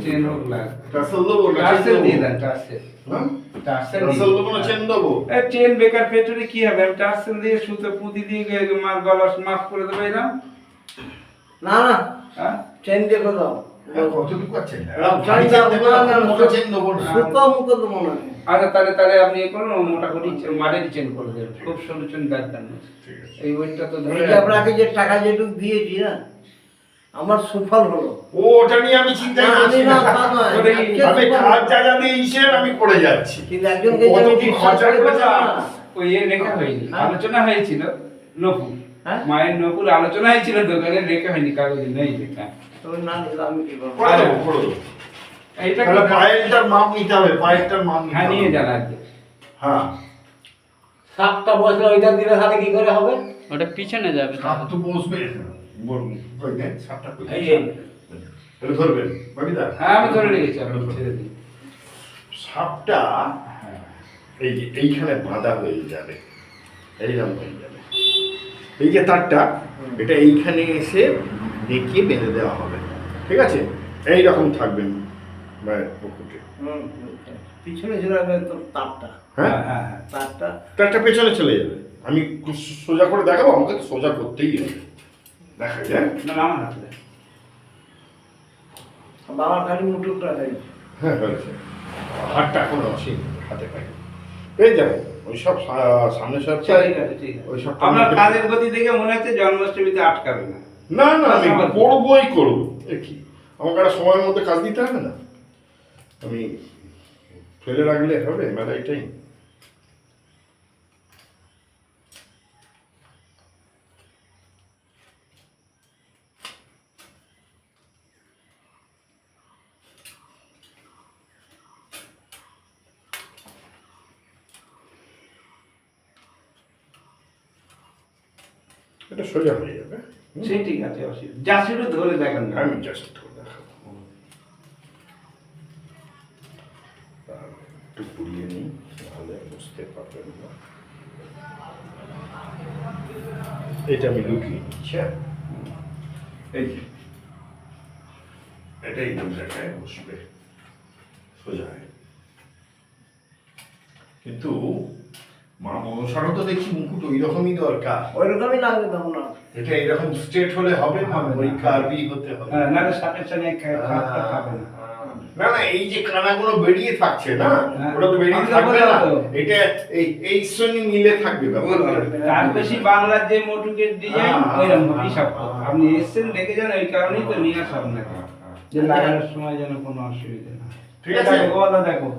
Chain হোক না tassel দেবো না টাসেল দিয়ে দেন টাসেল হ্যাঁ টাসেল টাসেল দেবো না চেন দেবো চেন বেকার পেটরে কি হবে আমি টাসেল দিয়ে সুতো পুঁতি দিয়ে মার গলা মাফ করে দেবো এরকম না না হ্যাঁ চেন দিয়ে দাও কতটুকু আছে চেন দেবো না সুতো মুখো দেবো না আচ্ছা তাহলে আপনি এ করুন মোটামুটি মারের চেন করে দেবেন খুব সরু চেন দরকার নেই এই ওইটা তো ধরে এই যে আপনাকে যে টাকা যেটুকু দিয়েছি না আমার সুফল হলো ও ওটা নিয়ে আমি চিন্তাই না, করছি আমি না না, তা নয়। আমি খাট জায়গা দিয়ে হিসেব আমি করে যাচ্ছি কিন্তু একজনকে কত যে আমি কি বিশ্বাস খরচা করে করেছে বললাম না? না, ওই লেখা হয়নি হ্যাঁ? আলোচনা হয়েছিল নপুর হ্যাঁ? মায়ের নপুর আলোচনা হয়েছিল দোকানে লেখা হয়নি কাগজে নেই লেখা তো না নিলে আমি কি করবো করে দেবো করে দেবো এইটা তাহলে পায়েরটার মাপ নিতে হবে পায়েরটার মাপ নিতে হ্যাঁ হবে নিয়ে যান আজকে হ্যাঁ সাতটা বসলে ওইটা দিলে তাহলে কি করে হবে ওটা পিছনে যাবে সাপ তো বসবে বলুন ওই দেন সাপটা কই এই এটা ধরবেন বাবিদা হ্যাঁ আমি ধরে রেখেছি আপনি ছেড়ে দিন সাপটা এই যে এইখানে বাঁধা হয়ে যাবে এইরকম হয়ে যাবে এই যে তারটা এটা এইখানে এসে বেঁকিয়ে বেঁধে দেওয়া হবে ঠিক আছে এইরকম থাকবেন মায়ের পুকুরে পিছনে ছিল তো তারটা হ্যাঁ হ্যাঁ হ্যাঁ তারটা তারটা পেছনে চলে যাবে আমি সোজা করে দেখাবো আমাকে তো সোজা করতেই হবে দেখা যায় না না আমার হাতে দেন। বাবার খালি মুটুকটা নেই হ্যাঁ হয়েছে হাতটা এখন আসি হাতে পাই পেয়ে যাবো ওই সব সামনে সপ্তাহে ঠিক আছে ঠিক আছে ওই সব আপনার কাজের গতি দেখে মনে হচ্ছে জন্মাষ্টমীতে আটকাবে না না না আমি করবোই করবো এ কি আমাকে একটা সময়ের মধ্যে কাজ দিতে হবে না আমি ফেলে রাখলে হবে মেলা এটাই এটা সোজা হয়ে যাবে সেই ঠিক আছে অসুবিধা যা শুধু ধরে দেখেন না আমি জাস্ট ধরে দেখাবো একটু পুড়িয়ে নিই তাহলে বুঝতে পারবেন না এটা আমি লুকিয়ে নিচ্ছি হ্যাঁ? এই যে এটা এইরকম জায়গায় বসবে সোজা হয়ে। কিন্তু মা মনসারও তো দেখছি মুকুট ওই রকমই দরকার ওই রকমই লাগবে তখন না এটা এরকম স্ট্রেট হলে হবে না ওই কার্ভি হতে হবে হ্যাঁ, না সাপের সঙ্গে খাপটা খাবে না না না এই যে কানাগুলো বেরিয়ে থাকছে না হ্যাঁ। ওটা তো বেরিয়ে আমি তো থাকবে না বললাম তো। এটা এই সঙ্গে মিলে থাকবে ব্যাপারটা তার বেশি বাংলার যে মোটুকের ডিজাইন হ্যাঁ, ওইরকম হ্যাঁ, হিসাব হ্যাঁ, আপনি এসছেন দেখে যান ওই কারণেই তো নিয়ে আসা আপনাকে যে লাগানোর সময় যেন কোনো অসুবিধা না ঠিক আছে। দেখো, ওটা দেখো